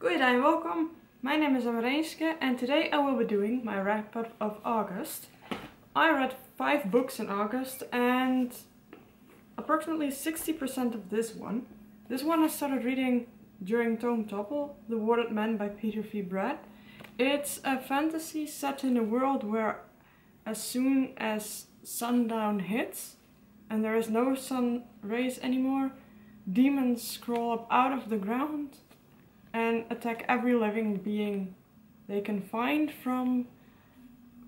Good day and welcome. My name is Amarenske and today I will be doing my wrap up of August. I read 5 books in August and approximately 60% of this one. This one I started reading during Tome Topple, The Warded Man by Peter V. Brett. It's a fantasy set in a world where as soon as sundown hits and there is no sun rays anymore, demons crawl up out of the ground and attack every living being they can find, from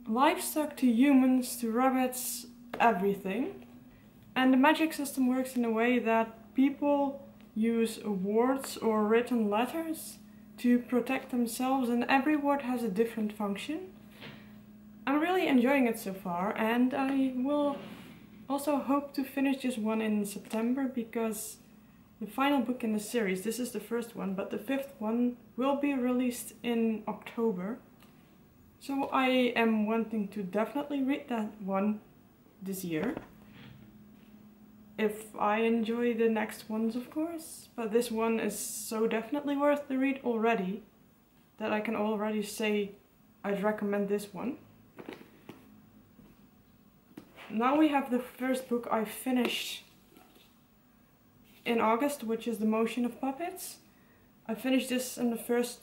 livestock to humans to rabbits, everything. And the magic system works in a way that people use words or written letters to protect themselves, and every word has a different function. I'm really enjoying it so far, and I will also hope to finish this one in September, because the final book in the series, this is the first one, but the 5th one will be released in October. So I am wanting to definitely read that one this year. If I enjoy the next ones, of course. But this one is so definitely worth the read already that I can already say I'd recommend this one. Now we have the first book I finished in August, which is The Motion of Puppets. I finished this on the 1st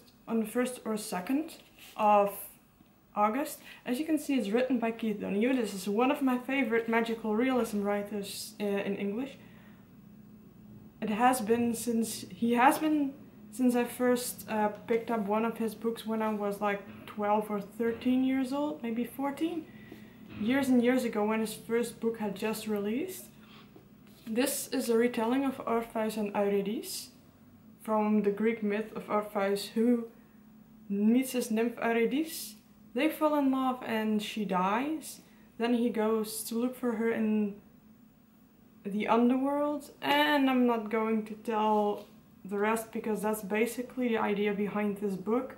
or 2nd of August. As you can see, it's written by Keith Donoghue. This is one of my favorite magical realism writers in English. It has been since I first picked up one of his books when I was like 12 or 13 years old, maybe 14. Years and years ago, when his first book had just released. This is a retelling of Orpheus and Eurydice, from the Greek myth of Orpheus, who meets his nymph Eurydice. They fall in love and she dies. Then he goes to look for her in the underworld, and I'm not going to tell the rest because that's basically the idea behind this book.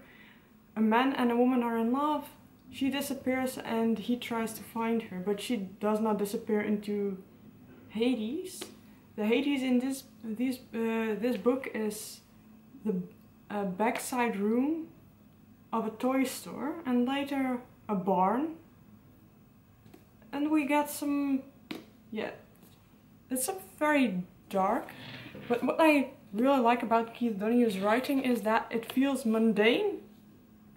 A man and a woman are in love. She disappears and he tries to find her, but she does not disappear into Hades. The Hades in this book is the backside room of a toy store, and later a barn. And we get some, it's a very dark, but what I really like about Keith Donoghue's writing is that it feels mundane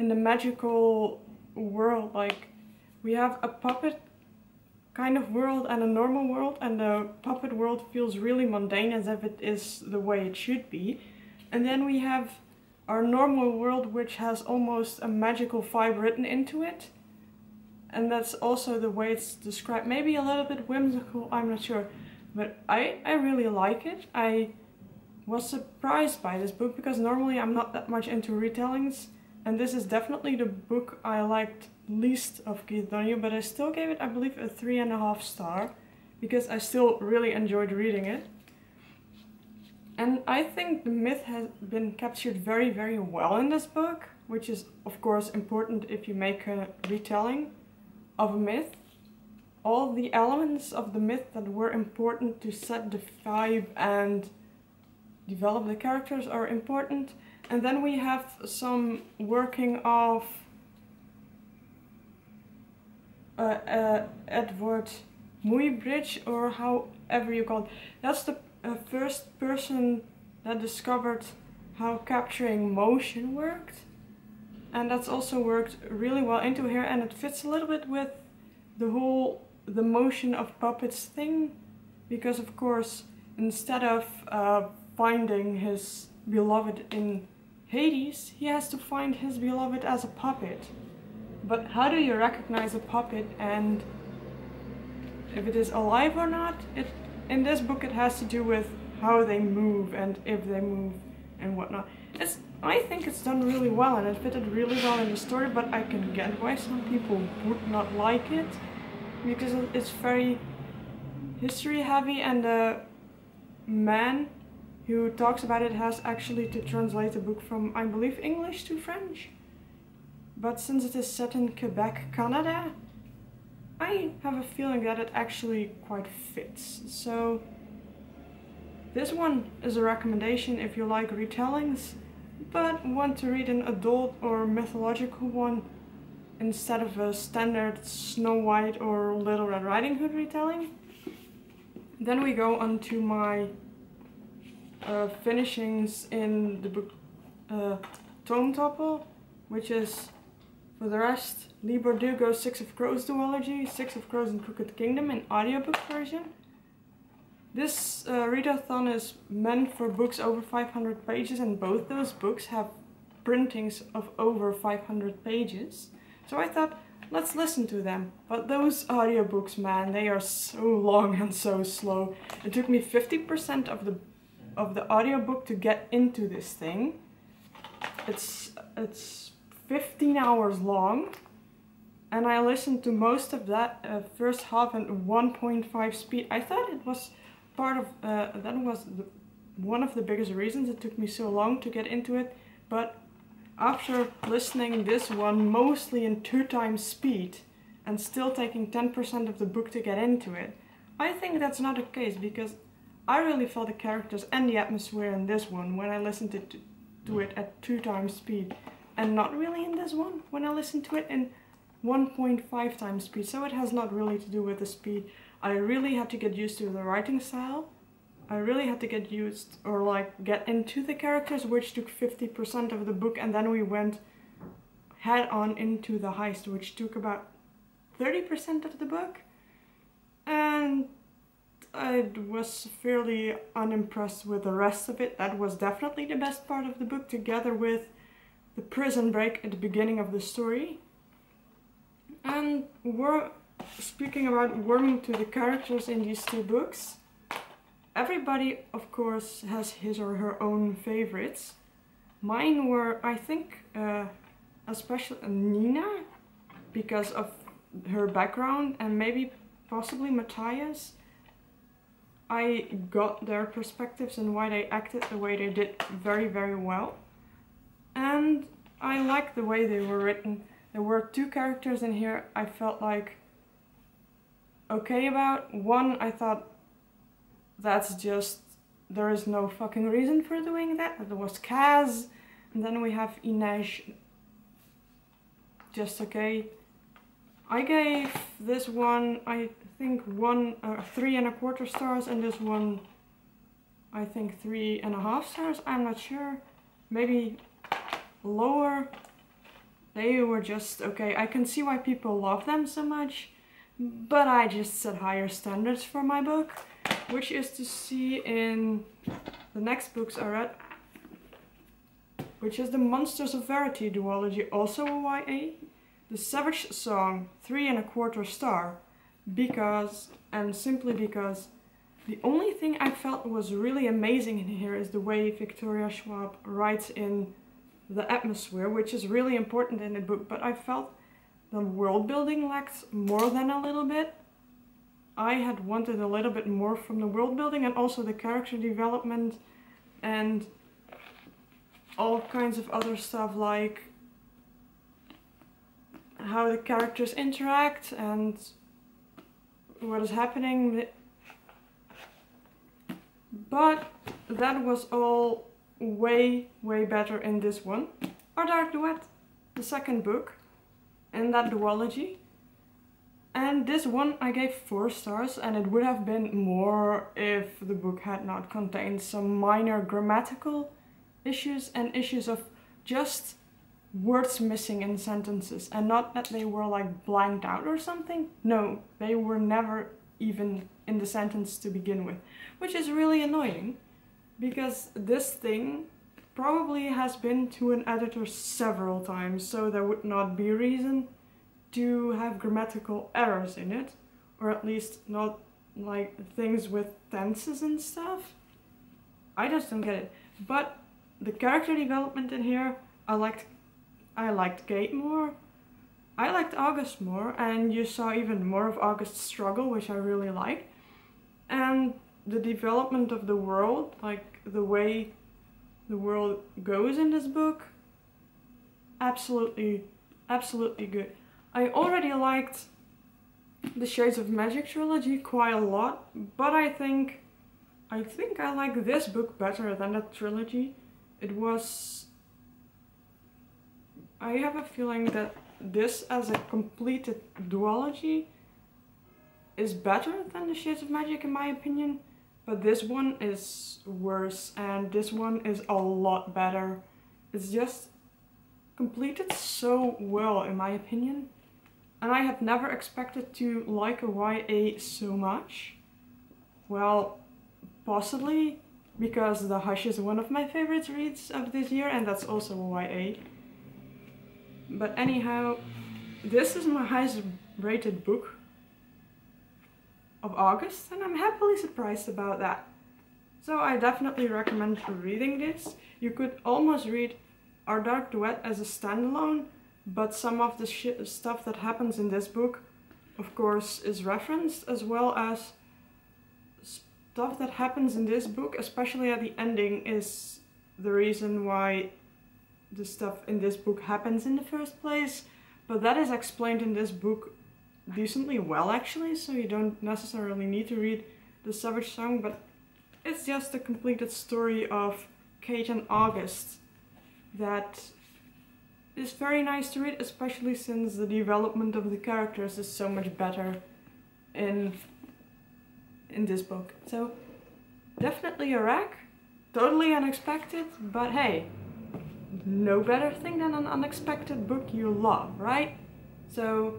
in the magical world. Like, we have a puppet kind of world and a normal world, and the puppet world feels really mundane, as if it is the way it should be. And then we have our normal world, which has almost a magical vibe written into it, and that's also the way it's described. Maybe a little bit whimsical, I'm not sure, but I really like it. I was surprised by this book because normally I'm not that much into retellings, and this is definitely the book I liked least of Keith Donoghue, but I still gave it, I believe, a 3.5 star because I still really enjoyed reading it. And I think the myth has been captured very, very well in this book, which is of course important if you make a retelling of a myth. All the elements of the myth that were important to set the vibe and develop the characters are important. And then we have some working of Edward Muybridge, or however you call it. That's the first person that discovered how capturing motion worked, and that's also worked really well into here, and it fits a little bit with the motion of puppets thing, because of course instead of finding his beloved in Hades, he has to find his beloved as a puppet. But how do you recognize a puppet and if it is alive or not? In this book it has to do with how they move and if they move and whatnot. I think it's done really well, and it fitted really well in the story, but I can get why some people would not like it, because it's very history heavy, and the man who talks about it has actually to translate the book from, I believe, English to French. But since it is set in Quebec, Canada, I have a feeling that it actually quite fits. So this one is a recommendation if you like retellings. but want to read an adult or mythological one instead of a standard Snow White or Little Red Riding Hood retelling. Then we go on to my finishings in the book Tome Topple, which is, for the rest, Lee Bardugo's Six of Crows duology, Six of Crows and Crooked Kingdom in audiobook version. This readathon is meant for books over 500 pages, and both those books have printings of over 500 pages. So I thought, let's listen to them. But those audiobooks, man, they are so long and so slow. It took me 50% of the audiobook to get into this thing. It's 15 hours long, and I listened to most of that first half at 1.5 speed. I thought it was part of that was one of the biggest reasons it took me so long to get into it, but after listening this one mostly in 2 times speed and still taking 10% of the book to get into it, I think that's not the case, because I really felt the characters and the atmosphere in this one when I listened to it at 2 times speed, and not really in this one when I listened to it in 1.5 times speed. So it has not really to do with the speed. I really had to get used to the writing style. I really had to get used, or like get into the characters, which took 50% of the book, and then we went head on into the heist, which took about 30% of the book. And I was fairly unimpressed with the rest of it. That was definitely the best part of the book, together with the prison break at the beginning of the story. And we're speaking about warming to the characters in these 2 books. Everybody, of course, has his or her own favorites. Mine were, I think, especially Nina, because of her background, and maybe possibly Matthias. I got their perspectives and why they acted the way they did very, very well. And I liked the way they were written. There were 2 characters in here I felt like okay about. One, I thought, that's just, there is no fucking reason for doing that. There was Kaz, and then we have Inej. Just okay. I gave this one, I think 3.25 stars, and this one, I think 3.5 stars. I'm not sure. Maybe lower. They were just okay. I can see why people love them so much, but I just set higher standards for my book, which is to see in the next books I read, which is the Monsters of Verity duology, also a YA. The Savage Song, 3.25 star, because, and simply because, the only thing I felt was really amazing in here is the way Victoria Schwab writes in the atmosphere, which is really important in the book, but I felt the world building lacked more than a little bit. I had wanted a little bit more from the world building, and also the character development and all kinds of other stuff, like how the characters interact and what is happening. But that was all way, way better in this one. Our Dark Duet, the second book in that duology. And this one I gave 4 stars, and it would have been more if the book had not contained some minor grammatical issues and issues of just words missing in sentences, and not that they were like blanked out or something. No, they were never even in the sentence to begin with, which is really annoying, because this thing probably has been to an editor several times, so there would not be reason to have grammatical errors in it, or at least not like things with tenses and stuff. I just don't get it. But the character development in here, I liked Kate more. I liked August more, and you saw even more of August's struggle, which I really liked. And the development of the world, like the way the world goes in this book, absolutely, absolutely good. I already liked the Shades of Magic trilogy quite a lot, but I think I like this book better than that trilogy. It was I have a feeling that this as a completed duology is better than the Shades of Magic in my opinion, but this one is worse and this one is a lot better. It's just completed so well in my opinion, and I had never expected to like a YA so much. Well, possibly because The Hush is one of my favorite reads of this year, and that's also a YA. But anyhow, this is my highest rated book of August, and I'm happily surprised about that. So I definitely recommend reading this. You could almost read Our Dark Duet as a standalone, but some of the stuff that happens in this book, of course, is referenced, as well as stuff that happens in this book, especially at the ending, is the reason why the stuff in this book happens in the first place. But that is explained in this book decently well actually, so you don't necessarily need to read The Savage Song, but it's just a completed story of Kate and August that is very nice to read, especially since the development of the characters is so much better in this book. So definitely a rec, totally unexpected, but hey, no better thing than an unexpected book you love, right? So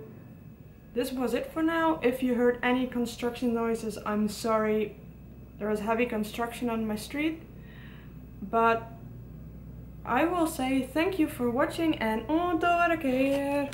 this was it for now. If you heard any construction noises, I'm sorry. There is heavy construction on my street. But I will say thank you for watching and on the other keer.